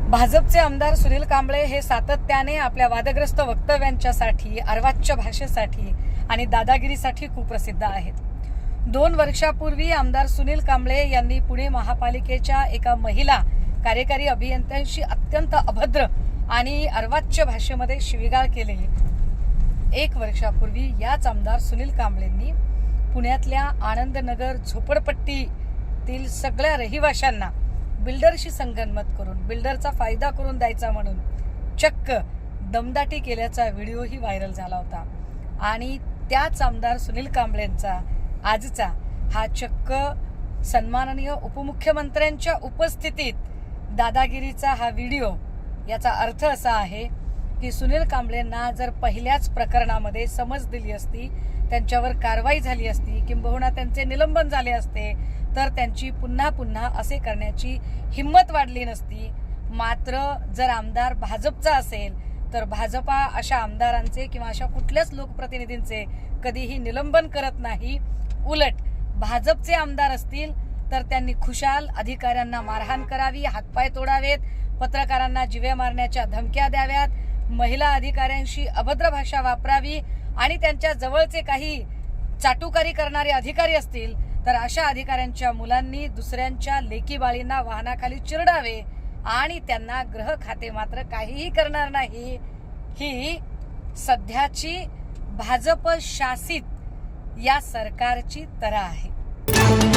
भाजपचे आमदार सुनील कांबळे हे सातत्याने आपल्या वादग्रस्त वक्तव्यांच्यासाठी, अर्वाच्य भाषेसाठी आणि दादागिरीसाठी कुप्रसिद्ध आहेत. 2 वर्षापूर्वी आमदार सुनील कांबळे यांनी पुणे महापालिकेच्या एका महिला कार्यकारी अभियंत्यांशी अत्यंत अभद्र आणि अर्वाच्य भाषेमध्ये शिवीगाळ केलेली. 1 वर्षापूर्वी याच आमदार सुनील कांबळेंनी पुण्यातल्या आनंदनगर झोपडपट्टीतील सगळ्या रहिवाशांना बिल्डरशी संगनमत करून बिल्डरचा फायदा करून द्यायचा म्हणून चक्क दमदाटी केल्याचा व्हिडिओही व्हायरल झाला होता. आणि त्याच आमदार सुनील कांबळेंचा आजचा हा चक्क सन्माननीय उपमुख्यमंत्र्यांच्या उपस्थितीत दादागिरीचा हा व्हिडिओ. याचा अर्थ असा आहे की सुनील कांबळेंना जर पहिल्याच प्रकरणामध्ये समज दिली असती, त्यांच्यावर कारवाई झाली असती, किंबहुना त्यांचे निलंबन झाले असते, तर त्यांची पुन्हा पुन्हा असे करण्याची हिंमत वाढली नसती. मात्र जर आमदार भाजपचा असेल तर भाजपा अशा आमदारांचे किंवा अशा कुठल्याच लोकप्रतिनिधींचे कधीही निलंबन करत नाही. उलट भाजपचे आमदार असतील तर त्यांनी खुशाल अधिकाऱ्यांना मारहाण करावी, हातपाय तोडावेत, पत्रकारांना जीवे मारण्याच्या धमक्या द्याव्यात, महिला अधिकाऱ्यांशी अभद्र भाषा वापरावी आणि त्यांच्या जवळचे काही चाटुकारी करणारे अधिकारी असतील तर अशा अधिकाऱ्यांच्या मुलांनी दुसऱ्यांच्या लेकीबाळींना वाहनाखाली चिरडावे आणि त्यांना गृह खाते मात्र काहीही करणार नाही. ही सध्याची भाजप शासित या सरकारची तऱ्हा आहे.